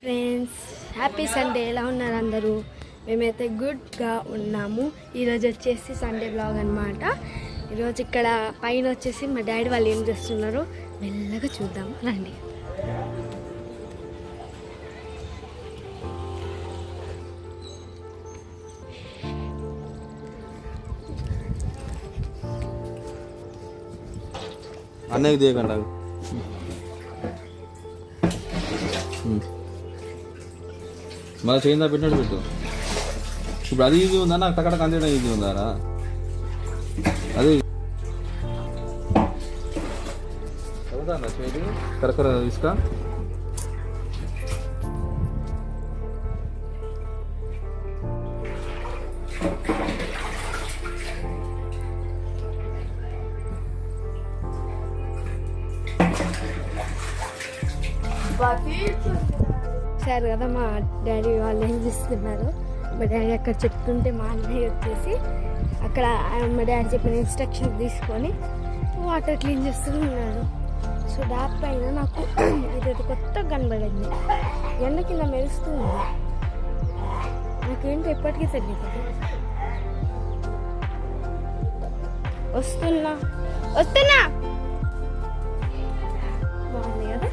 Friends, happy Sunday. ఎలా ఉన్నారు అందరూ? మేమైతే గుడ్గా ఉన్నాము. ఈరోజు వచ్చేసి సండే బ్లాగ్ అనమాట. ఈరోజు ఇక్కడ పైన వచ్చేసి మా డాడీ వాళ్ళు ఏం చేస్తున్నారో మెల్లగా చూద్దాం రండి. అన్నయ్యకి తీయకండి మళ్ళీ చేయిందా పెట్టినట్టు పెట్టు. ఇప్పుడు అది ఈజీ ఉందా నాకు టక్కడ కంటే ఈజీ ఉందారా? అది చదువుతా చేతి కరకర ఇసుక సార్ కదా మా డాడీ వాళ్ళు ఏం చేస్తున్నారు. మా డాడీ అక్కడ చెప్తుంటే మా అన్నయ్య వచ్చేసి అక్కడ మా డాడీ చెప్పిన ఇన్స్ట్రక్షన్ తీసుకొని వాటర్ క్లీన్ చేస్తూ ఉన్నాడు. సో డాబ్ పైన నాకు ఇది కొత్తగా కనబడింది. ఎండ కింద మెరుస్తూ ఉంది. నాకేంటో ఎప్పటికీ తెలియదు. వస్తున్నా బాగుంది కదా.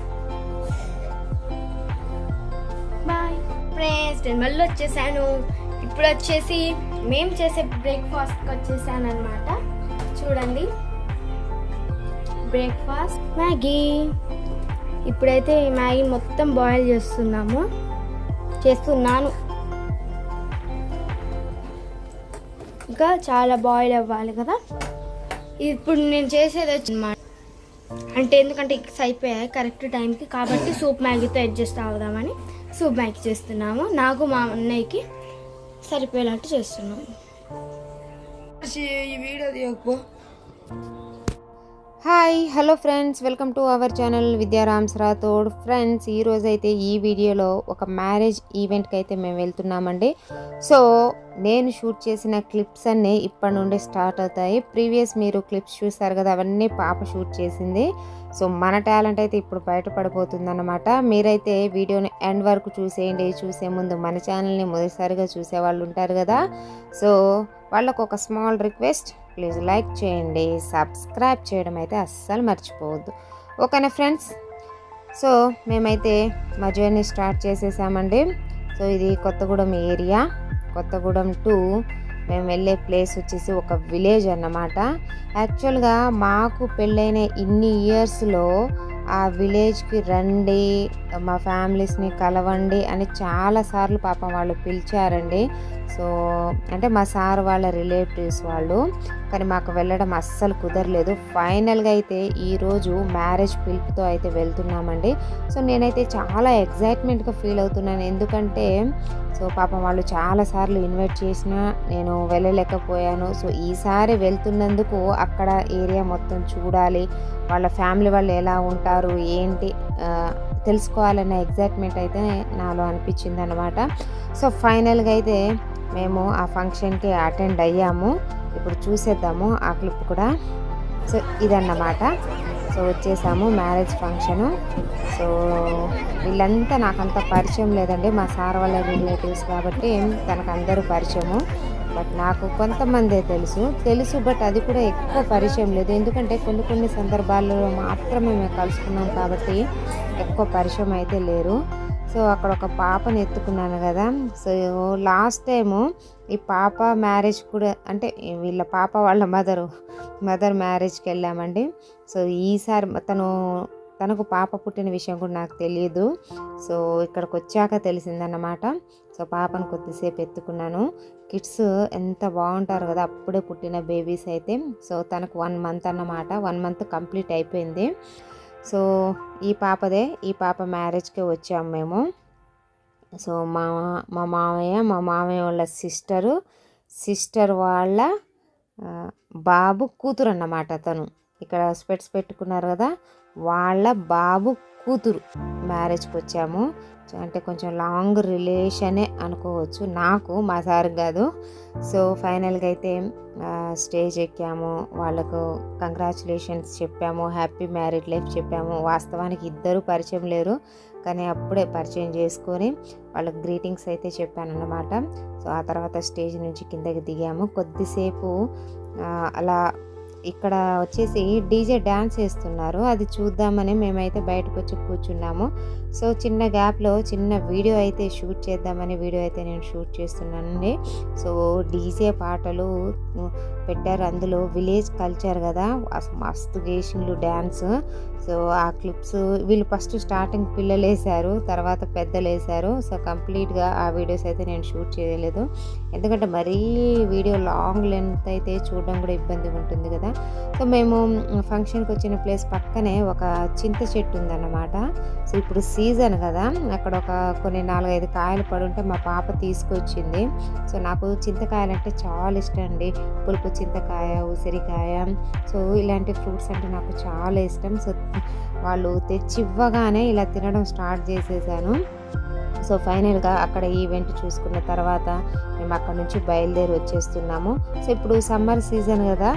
బాయ్ ఫ్రెండ్స్, నేను మళ్ళీ వచ్చేసాను. ఇప్పుడు వచ్చేసి మేము చేసే బ్రేక్ఫాస్ట్కి వచ్చేసాను అనమాట. చూడండి, బ్రేక్ఫాస్ట్ మ్యాగీ. ఇప్పుడైతే ఈ మ్యాగీ మొత్తం బాయిల్ చేస్తున్నాను. ఇంకా చాలా బాయిల్ అవ్వాలి కదా. ఇప్పుడు నేను చేసేది వచ్చిందన్నమాట. అంటే ఎందుకంటే ఎగ్స్ అయిపోయాయి కరెక్ట్ టైంకి, కాబట్టి సూప్ మ్యాగీతో అడ్జస్ట్ అవుదామని సూప్ మ్యాగీ చేస్తున్నాము. నాకు మా అన్నయ్యకి సరిపోయేలాంటి చేస్తున్నాము. ఈ వీడియో తీయకపో. Hi hello friends, welcome to our channel Vidyarams Rathod. Friends, ఈరోజైతే ఈ వీడియోలో ఒక మ్యారేజ్ ఈవెంట్కి అయితే మేము వెళ్తున్నామండి. సో నేను షూట్ చేసిన క్లిప్స్ అన్నీ ఇప్పటి నుండి స్టార్ట్ అవుతాయి. ప్రీవియస్ మీరు క్లిప్స్ చూస్తారు కదా, అవన్నీ పాప షూట్ చేసింది. సో మన టాలెంట్ అయితే ఇప్పుడు బయటపడిపోతుంది అన్నమాట. మీరైతే వీడియోని ఎండ్ వరకు చూసేయండి. చూసే ముందు మన ఛానల్ని మొదటిసారిగా చూసే వాళ్ళు ఉంటారు కదా, సో వాళ్ళకు ఒక స్మాల్ రిక్వెస్ట్, ప్లీజ్ లైక్ చేయండి, సబ్స్క్రైబ్ చేయడం అయితే అస్సలు మర్చిపోవద్దు. ఓకేనా ఫ్రెండ్స్? సో మేమైతే మా జర్నీ స్టార్ట్ చేసేసామండి. సో ఇది కొత్తగూడెం ఏరియా. కొత్తగూడెం టు మేము వెళ్ళే ప్లేస్ వచ్చేసి ఒక విలేజ్ అన్నమాట. యాక్చువల్గా మాకు పెళ్ళైన ఇన్ని ఇయర్స్లో ఆ విలేజ్కి రండి, మా ఫ్యామిలీస్ని కలవండి అని చాలాసార్లు పాపం వాళ్ళు పిలిచారండి. సో అంటే మా సార్ వాళ్ళ రిలేటివ్స్ వాళ్ళు, కానీ మాకు వెళ్ళడం అస్సలు కుదరలేదు. ఫైనల్గా అయితే ఈరోజు మ్యారేజ్ పిలుపుతో అయితే వెళ్తున్నామండి. సో నేనైతే చాలా ఎగ్జైట్మెంట్గా ఫీల్ అవుతున్నాను. ఎందుకంటే సో పాపం వాళ్ళు చాలాసార్లు ఇన్వైట్ చేసినా నేను వెళ్ళలేకపోయాను. సో ఈసారి వెళ్తున్నందుకు అక్కడ ఏరియా మొత్తం చూడాలి, వాళ్ళ ఫ్యామిలీ వాళ్ళు ఎలా ఉంటారు ఏంటి తెలుసుకోవాలన్న ఎగ్జైట్మెంట్ అయితే నాలో అనిపించింది అనమాట. సో ఫైనల్గా అయితే మేము ఆ ఫంక్షన్కి అటెండ్ అయ్యాము. ఇప్పుడు చూసేద్దాము ఆ క్లిప్ కూడా. సో ఇదన్నమాట. సో వచ్చేసాము మ్యారేజ్ ఫంక్షను. సో వీళ్ళంతా నాకంత పరిచయం లేదండి, మా సార్ వాళ్ళ రిలేటివ్స్ కాబట్టి తనకు అందరూ పరిచయము. బట్ నాకు కొంతమందే తెలుసు బట్ అది కూడా ఎక్కువ పరిచయం లేదు. ఎందుకంటే కొన్ని సందర్భాల్లో మాత్రమే మేము కలుసుకున్నాం కాబట్టి ఎక్కువ పరిచయం అయితే లేరు. సో అక్కడ ఒక పాపను ఎత్తుకున్నాను కదా. సో లాస్ట్ టైము ఈ పాప మ్యారేజ్ కూడా, అంటే వీళ్ళ పాప వాళ్ళ మదర్ మ్యారేజ్కి వెళ్ళామండి. సో ఈసారి తనకు పాప పుట్టిన విషయం కూడా నాకు తెలియదు. సో ఇక్కడికి వచ్చాక తెలిసిందన్నమాట. సో పాపను కొద్దిసేపు ఎత్తుకున్నాను. కిడ్స్ ఎంత బాగుంటారు కదా, అప్పుడే పుట్టిన బేబీస్ అయితే. సో తనకు 1 మంత్ అన్నమాట. 1 మంత్ కంప్లీట్ అయిపోయింది. సో ఈ పాప మ్యారేజ్కి వచ్చాము మేము. సో మా మామయ్య వాళ్ళ సిస్టర్ వాళ్ళ బాబు కూతురు అన్నమాట. తను ఇక్కడ స్పెట్స్ పెట్టుకున్నారు కదా, వాళ్ళ బాబు కూతురు మ్యారేజ్కి వచ్చాము. అంటే కొంచెం లాంగ్ రిలేషనే అనుకోవచ్చు, నాకు మా సార్ కాదు. సో ఫైనల్గా అయితే స్టేజ్ ఎక్కాము, వాళ్ళకు కంగ్రాచులేషన్స్ చెప్పాము, హ్యాపీ మ్యారీడ్ లైఫ్ చెప్పాము. వాస్తవానికి ఇద్దరు పరిచయం లేరు, కానీ అప్పుడే పరిచయం చేసుకొని వాళ్ళకి గ్రీటింగ్స్ అయితే చెప్పానన్నమాట. సో ఆ తర్వాత స్టేజ్ నుంచి కిందకి దిగాము. కొద్దిసేపు అలా ఇక్కడ వచ్చేసి డీజే డ్యాన్స్ వేస్తున్నారు, అది చూద్దామని మేమైతే బయటకు వచ్చి కూర్చున్నాము. సో చిన్న గ్యాప్లో చిన్న వీడియో అయితే షూట్ చేద్దామని వీడియో అయితే నేను షూట్ చేస్తున్నానండి. సో డీజే పాటలు పెట్టారు, అందులో విలేజ్ కల్చర్ కదా, మస్తు గేషన్లు డ్యాన్స్. సో ఆ క్లిప్స్ వీళ్ళు ఫస్ట్ స్టార్టింగ్ పిల్లలు వేశారు, తర్వాత పెద్దలు వేశారు. సో కంప్లీట్గా ఆ వీడియోస్ అయితే నేను షూట్ చేయలేదు, ఎందుకంటే మరీ వీడియో లాంగ్ లెంత్ అయితే చూడడం కూడా ఇబ్బందిగా ఉంటుంది కదా. సో మేము ఫంక్షన్కి వచ్చిన ప్లేస్ పక్కనే ఒక చింత చెట్టు ఉందన్నమాట. సో ఇప్పుడు సీజన్ కదా, అక్కడ ఒక కొన్ని 4-5 కాయలు పడుంటే మా పాప తీసుకొచ్చింది. సో నాకు చింతకాయలు అంటే చాలా ఇష్టం అండి, పులుపు చింతకాయ, ఉసిరికాయ. సో ఇలాంటి ఫ్రూట్స్ అంటే నాకు చాలా ఇష్టం. సో వాళ్ళు తెచ్చి ఇవ్వగానే ఇలా తినడం స్టార్ట్ చేసేసాను. సో ఫైనల్గా అక్కడ ఈవెంట్ చూసుకున్న తర్వాత మేము అక్కడ నుంచి బయలుదేరి వచ్చేస్తున్నాము. సో ఇప్పుడు సమ్మర్ సీజన్ కదా,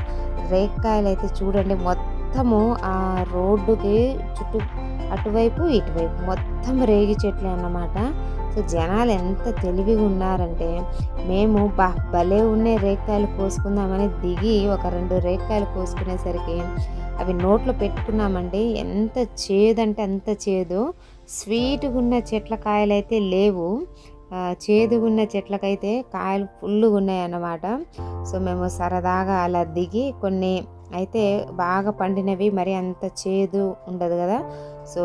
రేక్కాయలు అయితే చూడండి మొత్తము ఆ రోడ్డుకి చుట్టూ అటువైపు ఇటువైపు మొత్తం రేగి చెట్లే అన్నమాట. సో జనాలు ఎంత తెలివిగా ఉన్నారంటే, మేము భలే ఉండే రేక్కాయలు కోసుకుందామని దిగి ఒక 2 రేక్కాయలు కోసుకునేసరికి అవి నోట్లో పెట్టుకున్నామండి, ఎంత చేదంటే అంత చేదు. స్వీట్గా ఉన్న చెట్ల కాయలు అయితే లేవు, చేదుగున్న చెట్లకైతే కాయలు ఫుల్గా ఉన్నాయి అన్నమాట. సో మేము సరదాగా అలా దిగి కొన్ని అయితే బాగా పండినవి, మరి అంత చేదు ఉండదు కదా, సో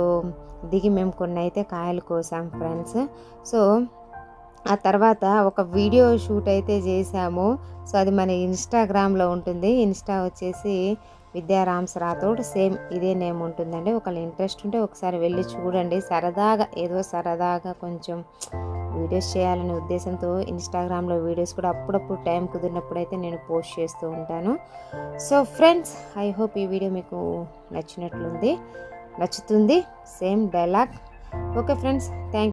దిగి మేము కొన్ని అయితే కాయలు కోసాం ఫ్రెండ్స్. సో ఆ తర్వాత ఒక వీడియో షూట్ అయితే చేసాము. సో అది మన ఇన్స్టాగ్రామ్లో ఉంటుంది, ఇన్స్టా వచ్చేసి విద్యా రామ్స్ రాథోడ్, సేమ్ ఇదే నేమ్ ఉంటుందండి. ఒకళ్ళు ఇంట్రెస్ట్ ఉంటే ఒకసారి వెళ్ళి చూడండి, సరదాగా ఏదో సరదాగా కొంచెం వీడియోస్ చేయాలనే ఉద్దేశంతో ఇన్స్టాగ్రామ్లో వీడియోస్ కూడా అప్పుడప్పుడు టైం కుదిరినప్పుడు అయితే నేను పోస్ట్ చేస్తూ ఉంటాను. సో ఫ్రెండ్స్, ఐ హోప్ ఈ వీడియో మీకు నచ్చుతుంది, same dialogue. Okay friends, thank